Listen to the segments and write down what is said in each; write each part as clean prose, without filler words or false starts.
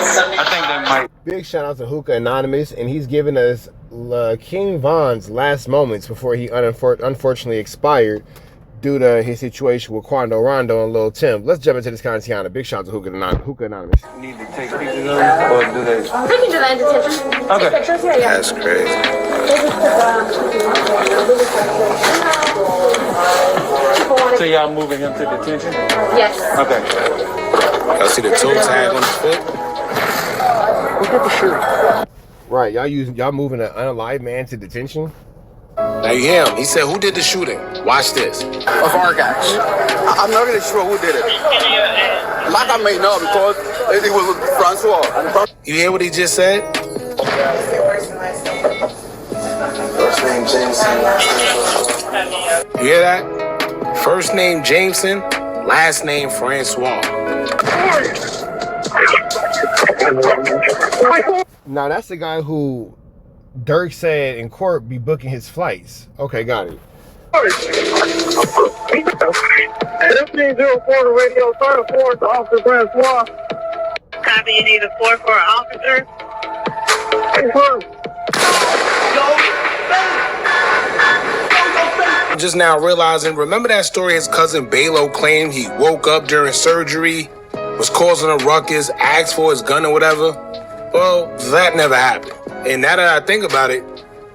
I think they might. Big shout out to Hookah Anonymous, and he's giving us King Von's last moments before he unfortunately expired due to his situation with Quando Rondo and Lil Tim. Let's jump into this conversation. Big shout out to Hookah Anonymous. Need to take pictures of it, or do they? They can do that in detention. Okay. Take pictures, yeah. That's crazy. So y'all moving him to detention? Yes. Okay. Y'all see the toe tag on his foot? Who did the shooting? Right, y'all moving an unalive man to detention? Now you hear him. He said, "Who did the shooting?" Watch this. Of our guys. I'm not really sure who did it. Like I may know because it was Francois. You hear what he just said? First name Jameson. You hear that? First name Jameson, last name Francois. Now that's the guy who Dirk said in court be booking his flights. Okay, got it. 1504 to radio 34 to Officer Francois. Copy, you need a 4 for an officer. Just now realizing, remember that story his cousin Balo claimed he woke up during surgery, was causing a ruckus, asked for his gun or whatever? Well, that never happened. And now that I think about it,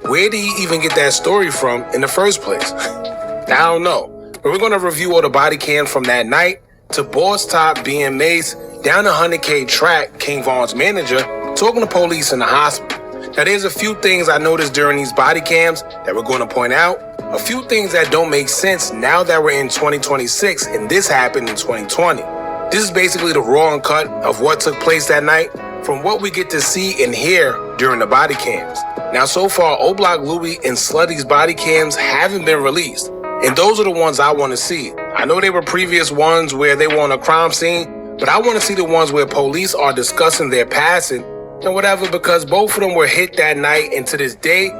where did he even get that story from in the first place? I don't know. But we're going to review all the body cams from that night to Boss Top being maced, down the 100K track, King Von's manager, talking to police in the hospital. Now, there's a few things I noticed during these body cams that we're going to point out. A few things that don't make sense now that we're in 2026 and this happened in 2020. This is basically the raw uncut of what took place that night from what we get to see and hear during the body cams. Now, so far, O-Block Louie and Slutty's body cams haven't been released. And those are the ones I want to see. I know there were previous ones where they were on a crime scene, but I want to see the ones where police are discussing their passing and whatever, because both of them were hit that night, and to this day,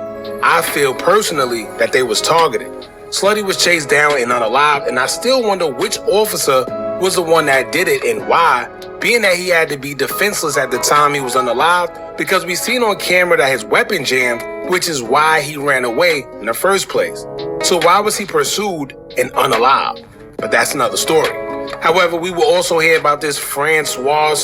I feel personally that they was targeted. Slutty was chased down and unalived, and I still wonder which officer was the one that did it and why, being that he had to be defenseless at the time he was unalived, because we seen on camera that his weapon jammed, which is why he ran away in the first place. So why was he pursued and unalived? But that's another story. However, we will also hear about this Francois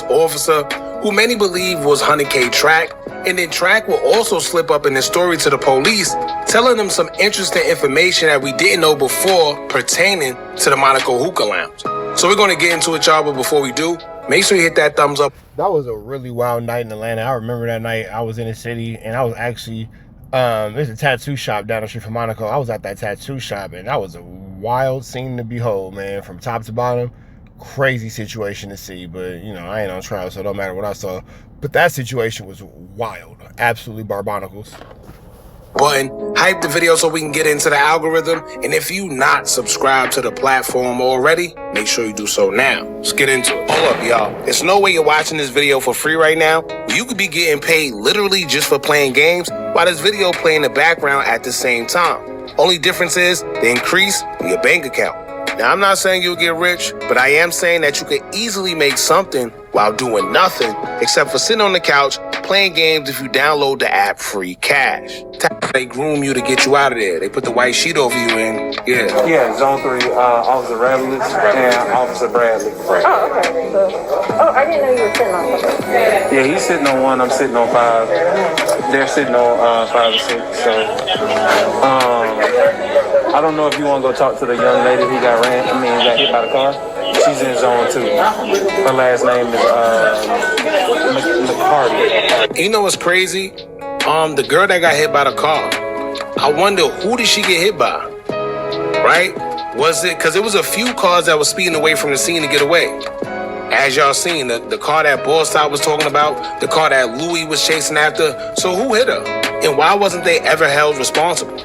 officer who many believe was 100K Track, and then Track will also slip up in the story to the police, telling them some interesting information that we didn't know before pertaining to the Monaco Hookah Lounge. So we're going to get into it, y'all, but before we do, make sure you hit that thumbs up. That was a really wild night in Atlanta. I remember that night. I was in the city, and I was actually, there's a tattoo shop down the street from Monaco. I was at that tattoo shop, and that was a wild scene to behold, man, from top to bottom. Crazy situation to see, but, you know, I ain't on trial, so it don't matter what I saw. But that situation was wild. Absolutely barbonicals. Button, hype the video so we can get into the algorithm. And if you not subscribed to the platform already, make sure you do so now. Let's get into it. Hold up, y'all. There's no way you're watching this video for free right now. You could be getting paid literally just for playing games while this video play in the background at the same time. Only difference is the increase in your bank account. Now, I'm not saying you'll get rich, but I am saying that you can easily make something while doing nothing except for sitting on the couch playing games if you download the app Free Cash. They groom you to get you out of there. They put the white sheet over you and Yeah, Zone 3, Officer Radley and Officer Bradley. Oh, okay. So, I didn't know you were sitting on something. Yeah, he's sitting on 1, I'm sitting on 5. They're sitting on 5 or 6, so I don't know if you want to go talk to the young lady who got hit by the car. She's in Zone 2. Her last name is McCarty. You know what's crazy? The girl that got hit by the car, I wonder who did she get hit by? Right? Was it, because it was a few cars that was speeding away from the scene to get away. As y'all seen, the car that Boss Top was talking about, the car that Louis was chasing after. So who hit her? And why wasn't they ever held responsible?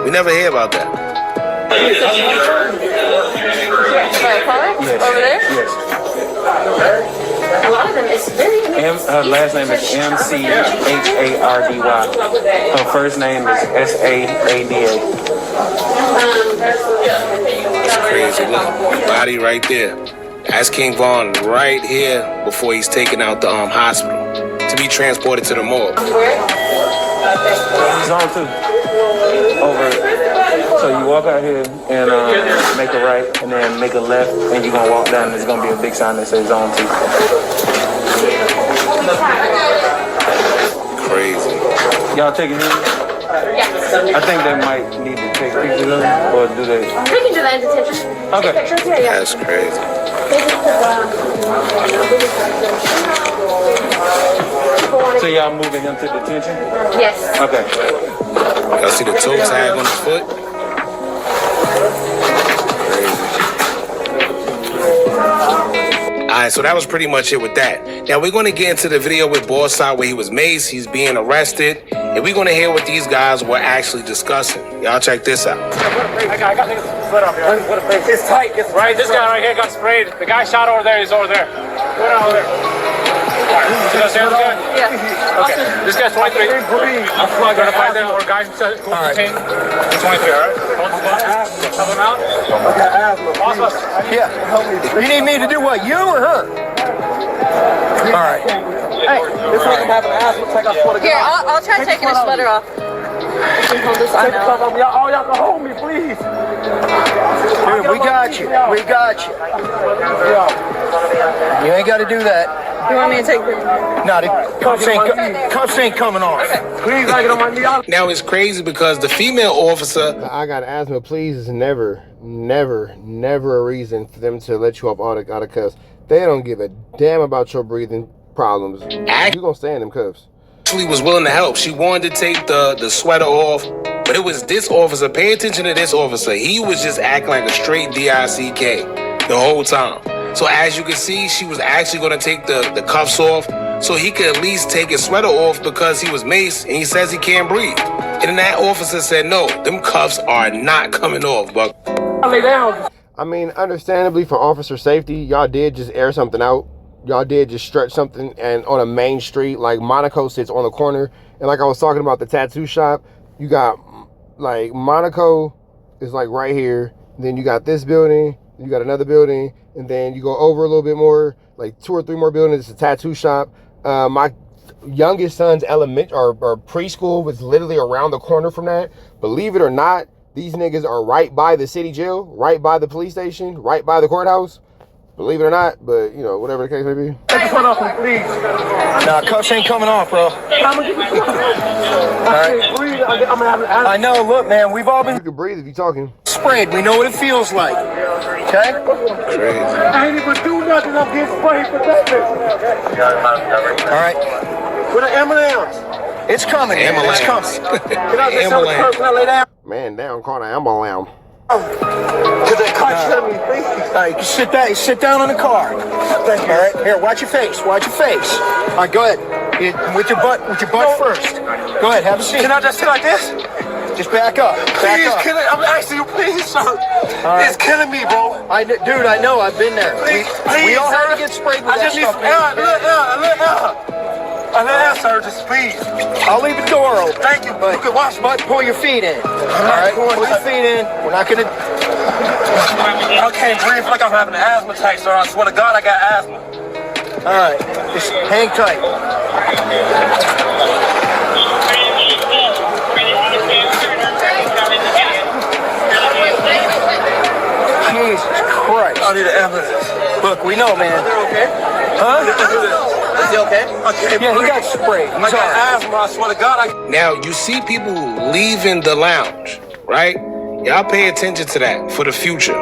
We never hear about that. Yes. Over there? Yes. A lot of them, it's very Her last name is MCHARDY. Her first name is SAADA. That's crazy. Look, body right there. That's King Von right here before he's taken out the hospital to be transported to the morgue. Zone 2. Over. So you walk out here and make a right and then make a left and you're gonna walk down and there's gonna be a big sign that says Zone 2. Crazy. Y'all taking it? Yes. I think they might need to take pictures of it, or do they? We can do that in detention. Okay. Take pictures? Yeah, yeah. That's crazy. So y'all moving him to detention? Yes. Okay. Y'all see the toe tag on his foot? Alright, so that was pretty much it with that. Now we're gonna get into the video with Bosside where he was maced, he's being arrested, and we're gonna hear what these guys were actually discussing. Y'all check this out. I got niggas split up here. It's tight. It's right. This guy right here got sprayed. The guy shot over there. He's over there. Go down over there. Alright. See that Sam's guy? Yeah. Okay. This guy's 23. I'm gonna find them or guys who said 23. 23. All right. Hold the spot. Help him out. Awesome. Yeah. You need me to do what? You or her? All right. Hey, this nigga having asthma. Take off for the Here, I'll try taking his sweater off. You can hold this on now. All y'all can hold me, please. Dude, we got you. We got you. You ain't got to do that. You want me to take this? No, the cuffs ain't coming off. Please, I get on my knee. Now it's crazy because the female officer, I got asthma, please is never a reason for them to let you off out of cuffs. They don't give a damn about your breathing problems. You gonna stay in them cuffs. actually was willing to help. She wanted to take the sweater off, but it was this officer. Pay attention to this officer. He was just acting like a straight DICK the whole time. So as you can see, she was actually going to take the cuffs off so he could at least take his sweater off because he was maced and he says he can't breathe. And then that officer said, no, them cuffs are not coming off, Buck. Lay down. I mean, understandably, for officer safety, y'all did just air something out. Y'all did just stretch something and on a main street. Like, Monaco sits on the corner. And like I was talking about the tattoo shop, you got, like, Monaco is, like, right here. Then you got this building. You got another building. And then you go over a little bit more, like 2 or 3 more buildings. It's a tattoo shop. My youngest son's elementary or preschool was literally around the corner from that. Believe it or not, these niggas are right by the city jail, right by the police station, right by the courthouse. Believe it or not, but you know, whatever the case may be. Take this one off, please. Nah, cuffs ain't coming off, bro. Alright. I know, look, man, we've all You been can breathe if you're talking. sprayed. We know what it feels like. Okay? Crazy. I ain't even do nothing. I'm getting sprayed for that. All right. With an ambulance. It's coming, man. It's coming. Can I just tell the person I lay down? Man down, call an ambulance. Because they cut me, please. All right, you sit down in the car. Thank you. All right, here, watch your face. Watch your face. All right, go ahead. With your butt first. Go ahead, have a seat. Can I just sit like this? Just back up. Back Please, up. I'm asking you, please, sir. right. It's killing me, bro. Dude, I know. I've been there. Please, We all sir. had to get sprayed with I that just need stuff. some air. A little air, sir. Just please. I'll leave the door open. Thank you. You can wash my. But pull your feet in. All right, pull your feet in. We're not gonna. I can't breathe like I'm having an asthma attack, sir. I swear to God, I got asthma. All right, just hang tight. Jesus Christ. I need an ambulance. Look, we know, man. Okay? Huh? Is he okay? Okay. Yeah, he got sprayed. I got asthma. I swear to God, Now, you see people leaving the lounge, right? Y'all pay attention to that for the future.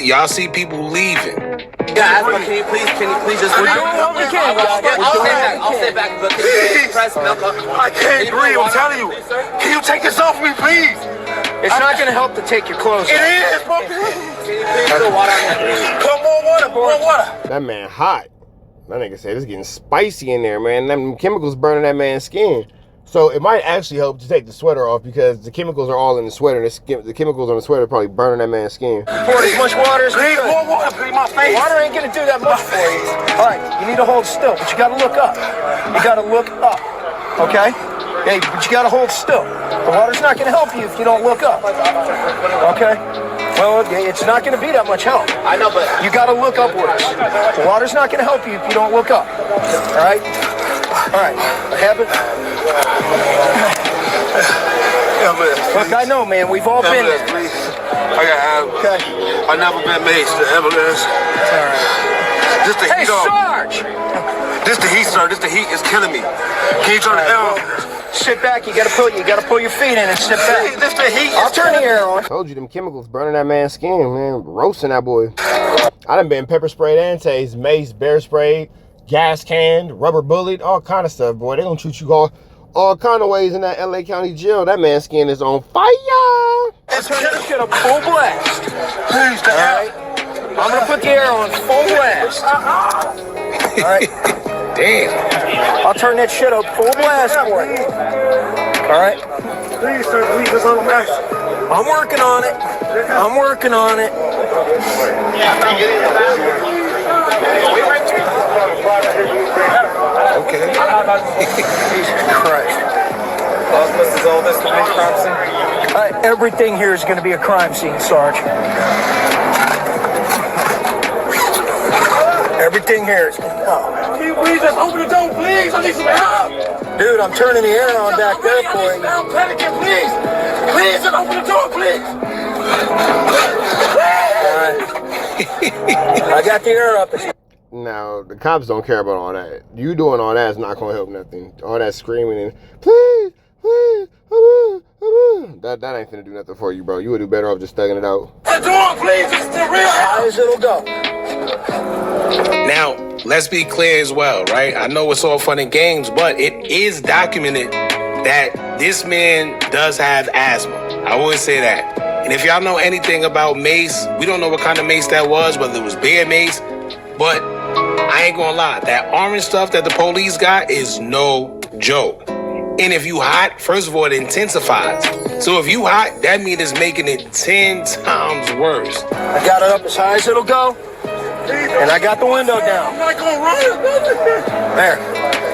Y'all see people leaving. Yeah, asthma, can you please just... We're doing what we can, guys. I'll stay back, but can you press milk up? I can't breathe. I'm telling you. Can you take this off me, please? It's not going to help to take your clothes It off. is, bro. Can you please put water on me? Put more water. More water. That man hot. That nigga said it's getting spicy in there, man. Them chemicals burning that man's skin. So it might actually help to take the sweater off because the chemicals are all in the sweater. And the chemicals on the sweater are probably burning that man's skin. Pour as much water as you Please, can. more water. Please, my face. Water ain't gonna do that much for you. All right, you need to hold still, but you gotta look up. You gotta look up, okay? Hey, but you gotta hold still. The water's not gonna help you if you don't look up, okay? Well, it's not going to be that much help. I know, but You got to look upwards. The water's not going to help you if you don't look up. All right? All right. Have it. Look, I know, man. We've all been there. please. I never been maced. The ambulance. All right. Just the Hey, heat on. Sarge! This the heat, sir. This the heat is killing me. Can you turn the air on? Sit back. You got to pull your feet in and sit back. This the heat. I'll turn the air on. Told you them chemicals burning that man's skin, man. Roasting that boy. I done been pepper sprayed and tased, mace, bear sprayed, gas canned, rubber bullet, all kind of stuff, boy. They gonna treat you all kind of ways in that LA County jail. That man's skin is on fire. Let's turn this shit up full blast. Please, the All air. right? I'm going to put the air on full blast. All right? Damn. I'll turn that shit up full blast for you. All right? Please, sir, please, that's all I'm asking. I'm working on it. I'm working on it. Okay. Jesus Christ. All this crime scene. Everything here is going to be a crime scene, Sarge. Everything here is... Oh. Can you please just open the door, please? I need some help. Dude, I'm turning the air on back there for you. I'm panicking, please. Please just open the door, please. I got the air up. Now, the cops don't care about all that. You doing all that is not going to help nothing. All that screaming and, please, please, that ain't finna do nothing for you, bro. You would do better off just thugging it out. The door, please. It's the real High as it'll go. Now, let's be clear as well, right? I know it's all fun and games, but it is documented that this man does have asthma. I always say that. And if y'all know anything about mace, we don't know what kind of mace that was, whether it was bear mace, but I ain't gonna lie, that orange stuff that the police got is no joke. And if you hot, first of all, it intensifies. So if you hot, that means it's making it 10 times worse. I got it up as high as it'll go. And I got the window down. I'm not gonna run. There.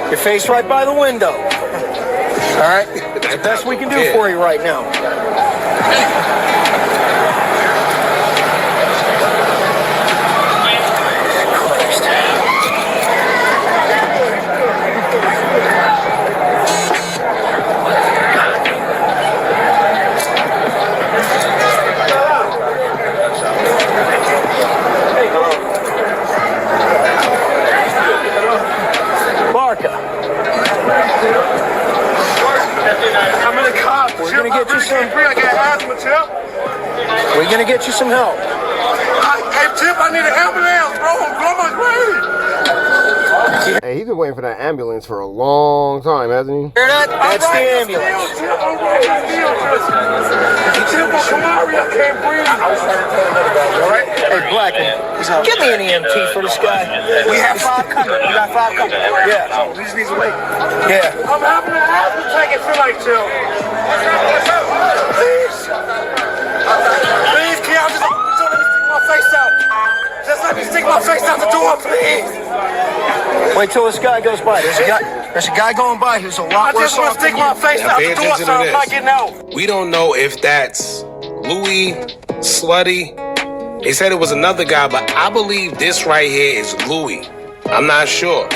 Your face right by the window. All right? It's the best we can do for you right now. I'm in the car. We're gonna get you some. I got asthma, Tip. We're gonna get you some help. Hey, Tip, I need an ambulance, bro. I'm on my grave. Hey, he's been waiting for that ambulance for a long time, hasn't he? Hear that? That's the ambulance. Tip, I'm sorry, I can't breathe. All right? Hey, Black, give me an EMT for this guy. We have 5 coming. We got 5 coming. Yeah. Oh, we just need to wait. Yeah. I'm having an asthma attack. It feel like, Tip. Please. Please, can y'all just let me stick my face out? Just let me stick my face out the door, please. Wait till this guy goes by. There's a guy going by who's a lot I worse just want off to stick than my you. face out Pay the door, attention so to I'm not this. getting out. We don't know if that's Louis, Slutty. They said it was another guy, but I believe this right here is Louis. I'm not sure.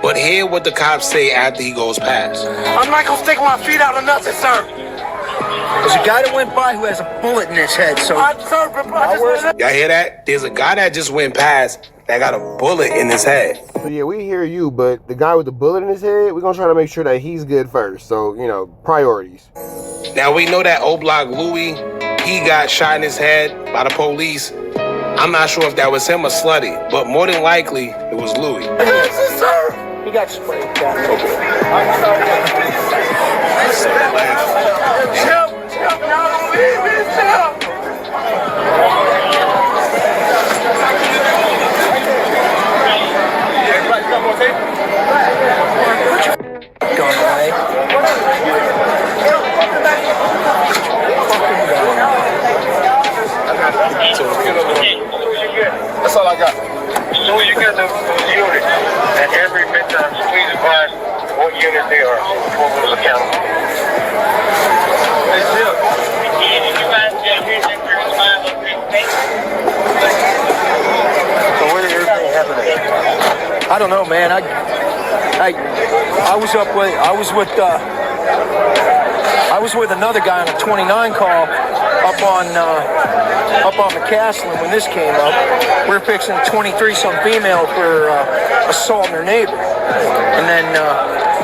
But hear what the cops say after he goes past. I'm not gonna stick my feet out or nothing, sir. There's a guy that went by who has a bullet in his head, so... I just wanna... Y'all hear that? There's a guy that just went past that got a bullet in his head. So yeah, we hear you, but the guy with the bullet in his head, we're gonna try to make sure that he's good first. So, you know, priorities. Now we know that O-Block Louis, he got shot in his head by the police. I'm not sure if that was him or Slutty, but more than likely, it was Louis. He got sprayed. Got it. Help, y'all don't leave me, help. Going away. That's all I got. So you get the unit, and every midterm, please advise what unit they are before we was accountable. So where did everything happen at? I don't know, man. I was with another guy on a 29 call up on McCaslin when this came up. We were fixing 23-some female for assaulting her neighbor, and then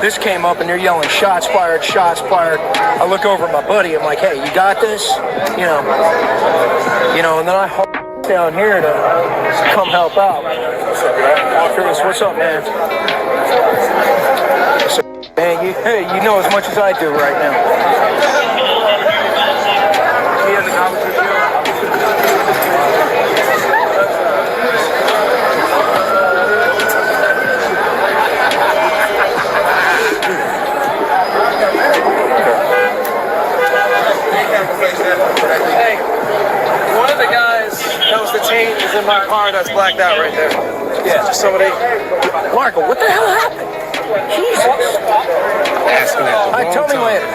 this came up and they're yelling shots fired, shots fired. I look over at my buddy. I'm like, hey, you got this? You know, and then I down here to come help out. Chris, what's up, man? So, man, you know as much as I do right now. Hey, one of the guys that was detained is in my car that's blacked out right there. Yeah, just somebody. Marco, what the hell happened? Jesus. Asking at the wrong Tell me time. later.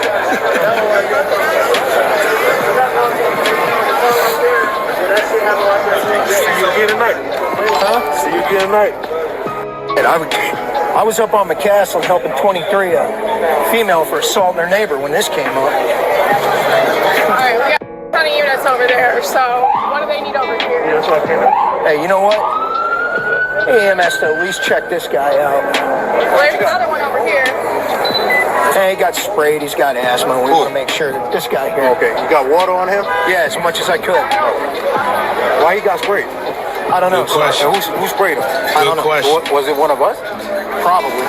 See you again tonight. Huh? See you again tonight. I was up on McCaslin helping 23 female for assaulting her neighbor when this came up. Alright, we got a ton of units over there, so what do they need over here? Yeah, that's what I came in. Hey, you know what? EMS to at least check this guy out. There's another one over here. Hey, he got sprayed. He's got asthma. We want to make sure that this guy here. Okay, you got water on him? Yeah, as much as I could. Why he got sprayed? I don't know. Good question. Who sprayed him? I don't know. Question. Was it one of us? Probably.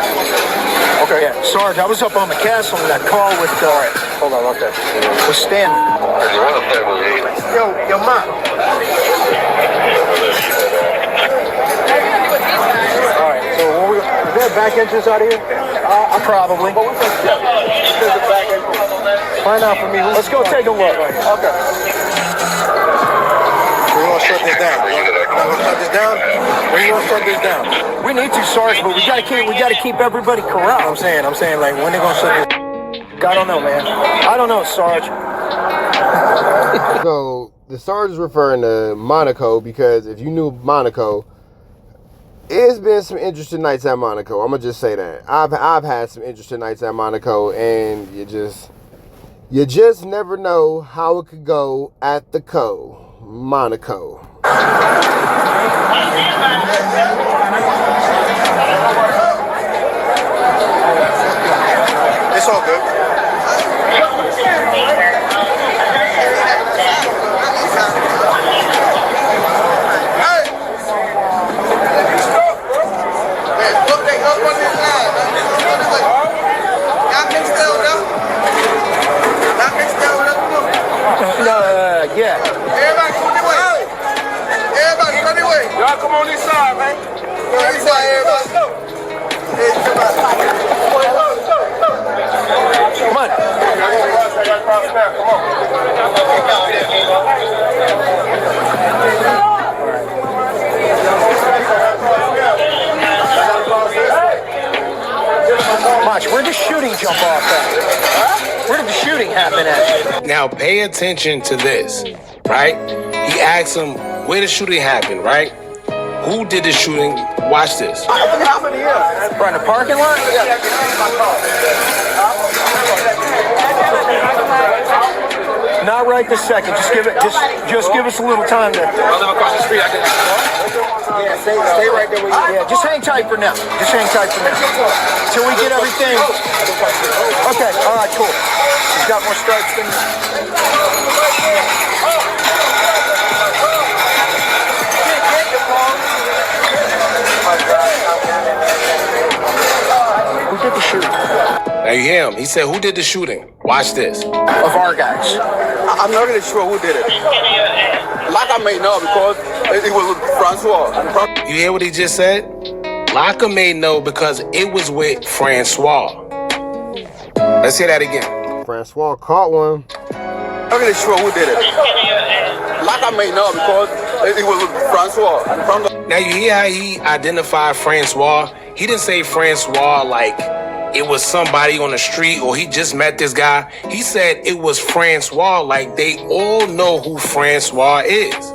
Okay. Yeah, Sarge, I was up on McCaslin that call with Hold on, okay. with Stan. Yo, ma. All right. So what is there a back entrance out of here? Probably. Find out for me. Let's go take a look. Okay. We're gonna shut this down. We're gonna shut this down. We're gonna shut this down. We need to, Sarge, but we gotta keep everybody corral. I'm saying, like, when they gonna shut this? I don't know, man. I don't know, Sarge. So the Sarge is referring to Monaco because if you knew Monaco, it's been some interesting nights at Monaco. I'm gonna just say that I've had some interesting nights at Monaco, and you just never know how it could go at the Monaco. It's all good. Yeah. Everybody come this way. Y'all come on this side, man. Come on this side, everybody. Come on. Watch, where did the shooting jump off at? Where did the shooting happen at? Now pay attention to this, right? He asked him where the shooting happened, right? Who did the shooting? Watch this. Right in the parking lot? Not right this second. Just give us a little time to. I live across the street. I can. Yeah, stay right there. Yeah, just hang tight for now. Till we get everything. Okay, all right, cool. He's got more stripes than. Who did the shooting? Now you hear him. He said, who did the shooting? Watch this. Of our guys. I'm not really sure who did it. Like I may know because it was Francois. You hear what he just said? Locke may know because it was with Francois. Let's hear that again. Francois caught one. I'm not really sure who did it. Like I may know because it was Francois. Now you hear how he identified Francois? He didn't say Francois like it was somebody on the street or he just met this guy. He said it was Francois like they all know who Francois is.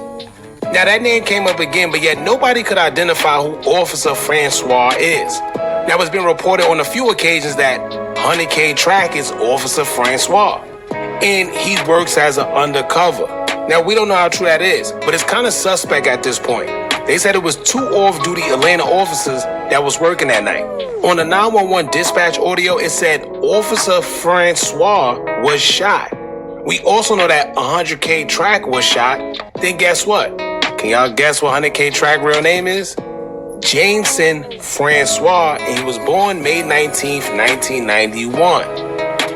Now that name came up again, but yet nobody could identify who Officer Francois is. Now it's been reported on a few occasions that 100K Track is Officer Francois, and he works as an undercover. Now we don't know how true that is, but it's kind of suspect at this point. They said it was 2 off-duty Atlanta officers that was working that night. On the 911 dispatch audio, it said Officer Francois was shot. We also know that 100K Track was shot. Then guess what? Can y'all guess what 100K Track real name is? Jameson Francois, and he was born May 19th, 1991.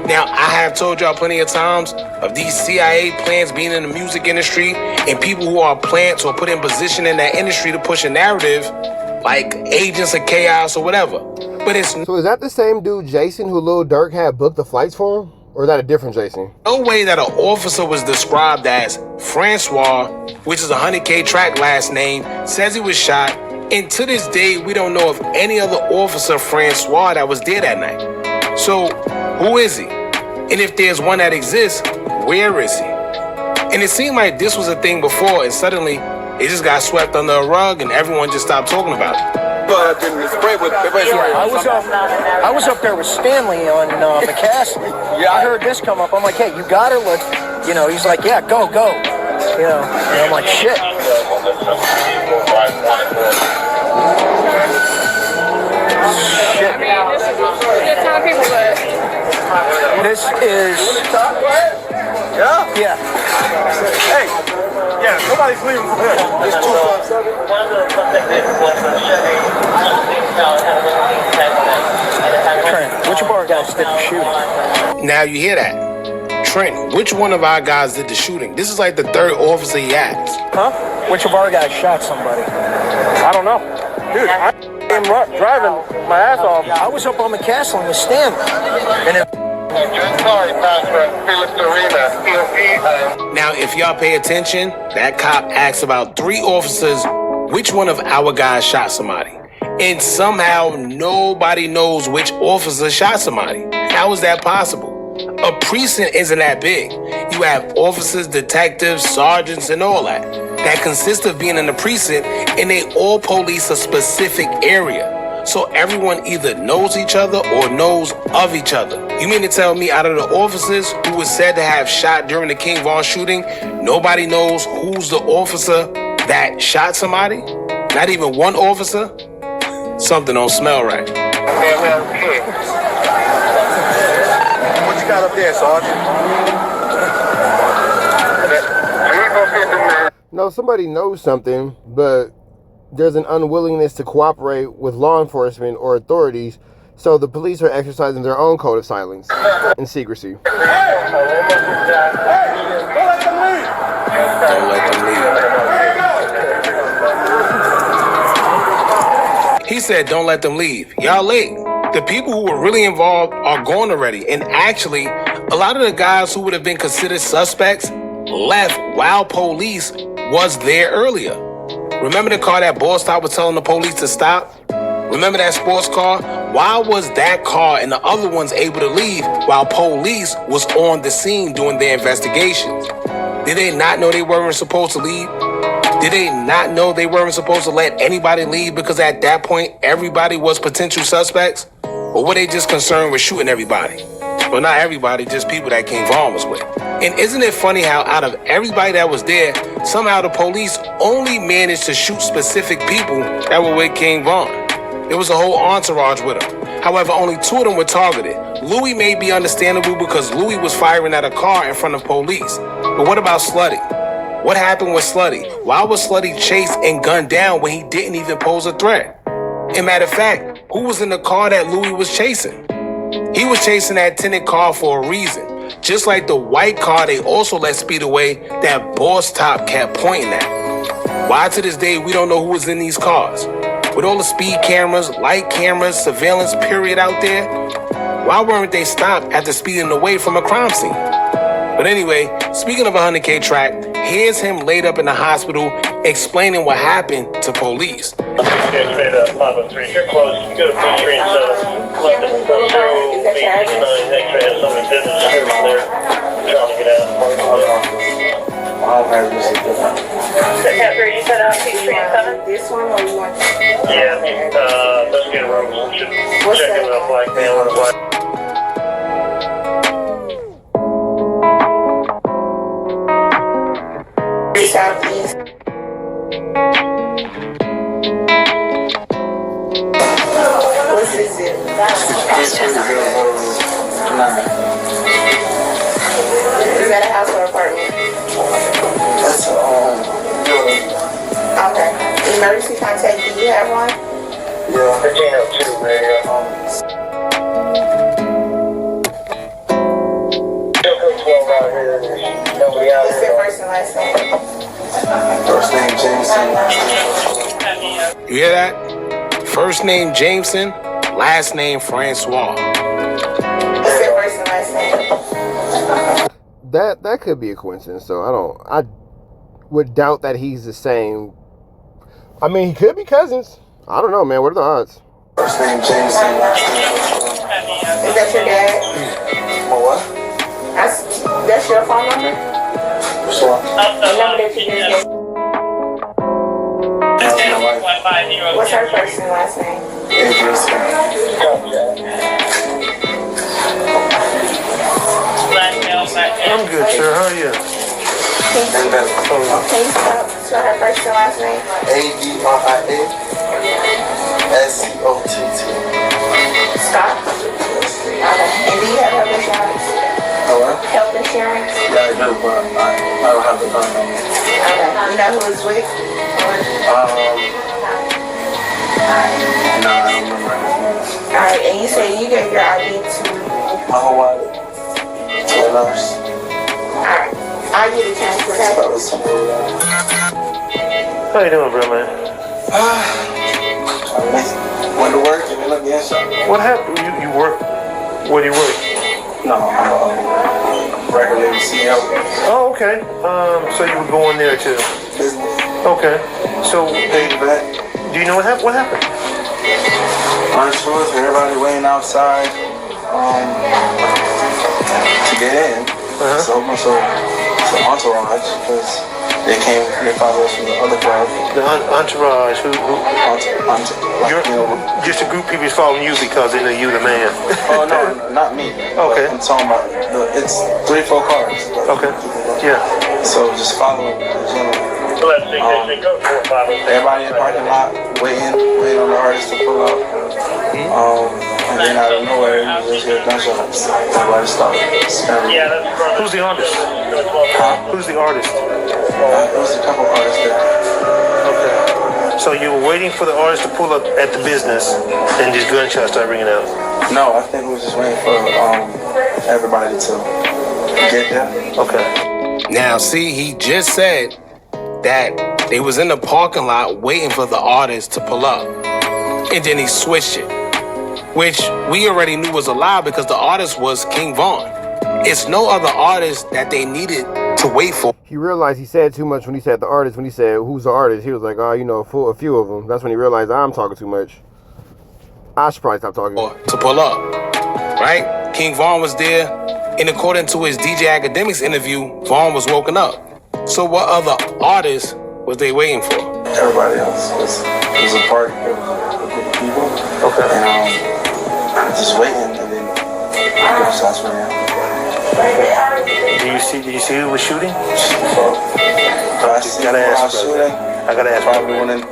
Now, I have told y'all plenty of times of these CIA plans being in the music industry and people who are plants or put in position in that industry to push a narrative like Agents of Chaos or whatever. But it's So is that the same dude, Jason, who Lil Durk had booked the flights for him? Or is that a different Jason? no way that an officer was described as Francois, which is a 100K Track last name, says he was shot. And to this day, we don't know of any other officer Francois that was there that night. So, who is he? And if there's one that exists, where is he? And it seemed like this was a thing before, and suddenly it just got swept under a rug and everyone just stopped talking about it. But I was up there with Stanley on McCaslin. Yeah. I heard this come up. I'm like, hey, you got her? Look, he's like, yeah, go. And I'm like, shit. I mean, this is a good ton of people, but This is. Yeah. Hey, yeah, nobody's leaving from here. It's 257. Trent, which of our guys did the shooting? Now you hear that. Trent, which one of our guys did the shooting? This is like the 3rd officer he asked. Huh? Which of our guys shot somebody? I don't know. Dude, I am driving my ass off. I was up on McCaslin with Stanley. And it, Now, if y'all pay attention, that cop asked about 3 officers, which one of our guys shot somebody? And somehow nobody knows which officer shot somebody. How is that possible? A precinct isn't that big. You have officers, detectives, sergeants, and all that consist of being in a precinct, and they all police a specific area. So everyone either knows each other or knows of each other. You mean to tell me out of the officers who was said to have shot during the King Von shooting, nobody knows who's the officer that shot somebody? Not even one officer? Something don't smell right. What you got up there, Sergeant? No, somebody knows something, but there's an unwillingness to cooperate with law enforcement or authorities, so the police are exercising their own code of silence and secrecy. Don't let them leave. He said, don't let them leave. Y'all late. The people who were really involved are gone already. And actually, a lot of the guys who would have been considered suspects left while police was there earlier. Remember the car that Boss Stop was telling the police to stop? Remember that sports car? Why was that car and the other ones able to leave while police was on the scene doing their investigations? Did they not know they weren't supposed to leave? Did they not know they weren't supposed to let anybody leave because at that point everybody was potential suspects? Or were they just concerned with shooting everybody? Well, not everybody, just people that King Von was with. And isn't it funny how out of everybody that was there, somehow the police only managed to shoot specific people that were with King Von? There was a whole entourage with him. However, only 2 of them were targeted. Louis may be understandable because Louis was firing at a car in front of police. But what about Slutty? What happened with Slutty? Why was Slutty chased and gunned down when he didn't even pose a threat? And matter of fact, who was in the car that Louis was chasing? He was chasing that tinted car for a reason. Just like the white car they also let speed away that Boss Top kept pointing at. Why to this day we don't know who was in these cars? With all the speed cameras, light cameras, surveillance period out there, why weren't they stopped after speeding away from a crime scene? But anyway, speaking of 100K Track, here's him laid up in the hospital explaining what happened to police. You're close. Go to P3 and 7. Left it. Go through P9. X-ray has some business there. Trying to get out. Pepper, you said Peachtree and 7? This one or you want? Yeah, let's get a room. Should What's check that? in with a black man or a black. Southeast. What's this? Is that a house or apartment? That's building. Okay. Emergency contact, do you have one? Yeah. 1502, man. Still put 12 out here. There's nobody out What's their here. first and last name? First name Jameson, last name. You hear that? First name Jameson, last name Francois. What's their first and last name? That could be a coincidence. So I would doubt that he's the same. I mean, he could be cousins. I don't know, man. What are the odds? First name Jameson, last name. Is that your dad? What? That's your phone number? Sure. The number that you gave. That's my wife. What's her first and last name? I'm good, sir. How are you? Can you spell her first and last name? ADRIASCOTT. Scott? Okay. And do you have health insurance? What? Health insurance? Yeah, I do, but I don't have the car number. Okay. You know who it's with? No, I don't remember anything. Alright, and you say you gave your ID to... My whole wallet. $12. Alright. I'll get a transfer. That was something like that. How you doing, bro, man? I went to work and then again shot. What happened? You work? Where do you work? No, I'm regular CEO. Oh, okay. So you were going there too. Business. Okay. So Paid back. do you know what happened? What happened? Honest truth, everybody waiting outside to get in. So much so entourage because they followed us from the other club. The entourage. Who just a group of people is following you because they know you the man. Oh no, not me. Okay. I'm talking about it's 3-4 cars. Okay. Yeah. So just following the gentleman. Everybody in the parking lot waiting on the artist to pull up. And then out of nowhere, you just hear gunshots. Everybody stopped. Who's the artist? Who's the artist? There was a couple artists there. Okay. So you were waiting for the artist to pull up at the business, and these gunshots started ringing out. No, I think we was just waiting for everybody to get there. Okay. Now, see, he just said that they was in the parking lot waiting for the artist to pull up. And then he switched it, which we already knew was a lie because the artist was King Von. It's no other artist that they needed to wait for. He realized he said too much when he said the artist. When he said, who's the artist? He was like, oh, you know, a few of them. That's when he realized I'm talking too much. I should probably stop talking. To pull up, right? King Von was there. And according to his DJ Academics interview, Von was woken up. So what other artists was they waiting for? Everybody else was a party. It was a group of people. Okay. And just waiting, and then gunshots rang out. Did you see who was shooting? So I Gotta ask, shooting. I gotta ask. Probably running.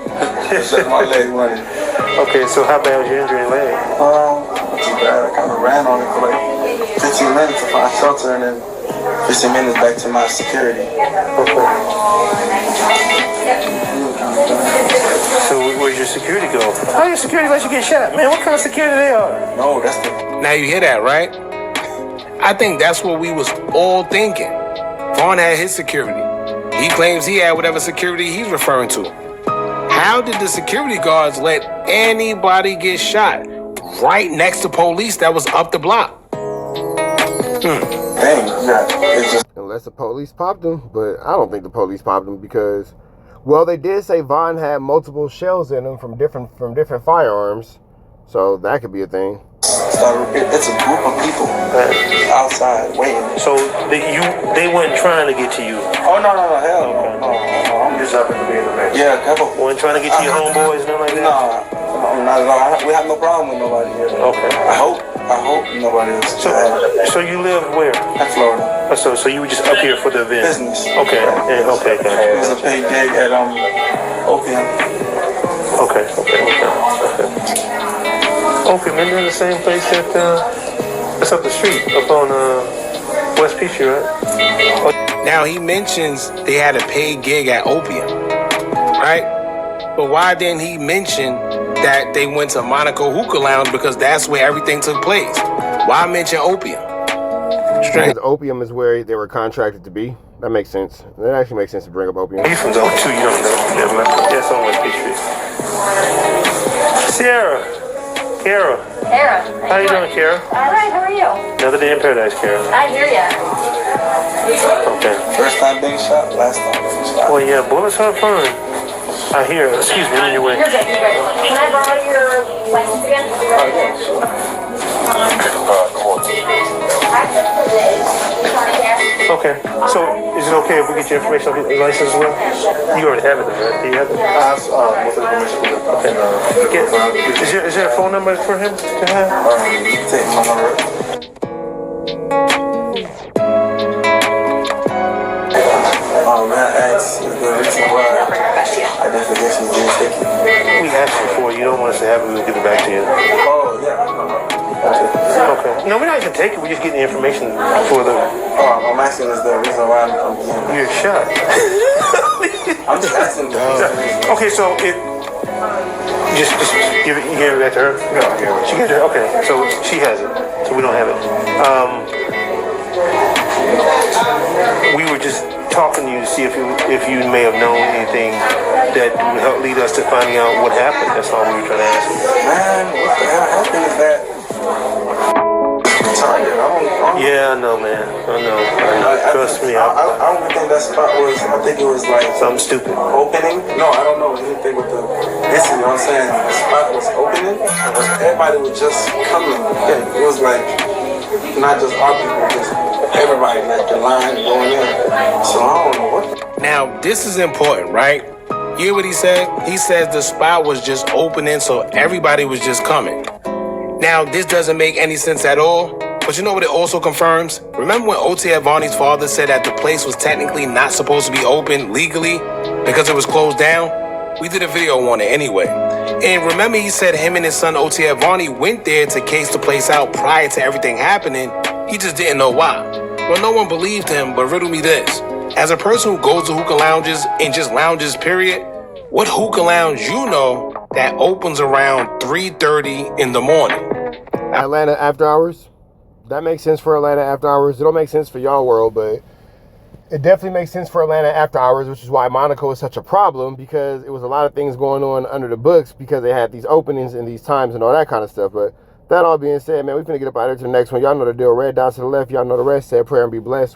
Just let my leg running. Okay, so how bad was your injury in your leg? Not too bad. I kind of ran on it for like 15 minutes to find shelter, and then 15 minutes back to my security. Okay. So where's your security go? How your security let you get shot? Man, what kind of security they are? No, that's the... Now you hear that, right? I think that's what we was all thinking. Vaughn had his security. He claims he had whatever security he's referring to. How did the security guards let anybody get shot right next to police that was up the block? Unless the police popped him, but I don't think the police popped him because, well, they did say Vaughn had multiple shells in him from different firearms, so that could be a thing. It's a group of people outside waiting. So they weren't trying to get to you? Oh, no, hell no. I'm just happen to be in the mix. Yeah, couple. Weren't trying to get to your homeboys, nothing like that? No, not at all. We have no problem with nobody here. Okay. I hope nobody is. So you live where? At Florida. So you were just up here for the event? Business. Okay. Okay. It was a paid gig at Opium. Okay. Opium, isn't that the same place that's up the street, up on West Peachtree, right? Now he mentions they had a paid gig at Opium, right? But why didn't he mention that they went to Monaco Hookah Lounge, because that's where everything took place? Why mention Opium? Strange. Because Opium is where they were contracted to be. That makes sense. That actually makes sense to bring up Opium. You from Zone 2, you don't know. That's on West Peachtree. Sierra. Kara. How you doing, Kara? All right, how are you? Another day in paradise, Kara. I hear ya. Okay. First time being shot, last time being shot. Well, yeah, bullets are fun. I hear. Excuse me, on your way. You're good. Can I borrow your license again? Okay. So, is it okay if we get your information on your license as well? You already have it, right? Do you have it? Okay. Is there a phone number for him to have? Take my number. Oh man, that's the reason why I definitely guess you didn't take it. We asked you for it. You don't want us to have it. We'll give it back to you. Oh yeah. Okay. No, we're not even taking it. We're just getting the information for the. Oh, I'm asking is the reason why I'm getting. You're shot. I'm just asking. Okay, so it. Just give it. You gave it back to her. No, I gave it. She gave it. Okay, so she has it. So we don't have it. We were just talking to you to see if you may have known anything that would help lead us to finding out what happened. That's all we were trying to ask. Man, what the hell happened is that? I'm tired. Yeah, I know, man. I know. Trust me. I don't even think that spot was. I think it was like something stupid. Opening? No, I don't know anything with the. This, you know what I'm saying? The spot was opening. Everybody was just coming. It was like not just our people, just everybody, like the line going in. So I don't know what. Now, this is important, right? You hear what he said? He says the spot was just opening, so everybody was just coming. Now, this doesn't make any sense at all, but you know what it also confirms? Remember when O.T. Avani's father said that the place was technically not supposed to be open legally because it was closed down? We did a video on it anyway. And remember he said him and his son O.T. Avani went there to case the place out prior to everything happening. He just didn't know why. Well, no one believed him, but riddle me this. As a person who goes to hookah lounges and just lounges, period, what hookah lounge you know that opens around 3:30 in the morning? Atlanta after hours. That makes sense for Atlanta after hours. It don't make sense for y'all world, but it definitely makes sense for Atlanta after hours, which is why Monaco is such a problem, because it was a lot of things going on under the books because they had these openings and these times and all that kind of stuff. But that all being said, man, we're going to get up out of here to the next one. Y'all know the deal. Red dots to the left. Y'all know the rest. Say a prayer and be blessed.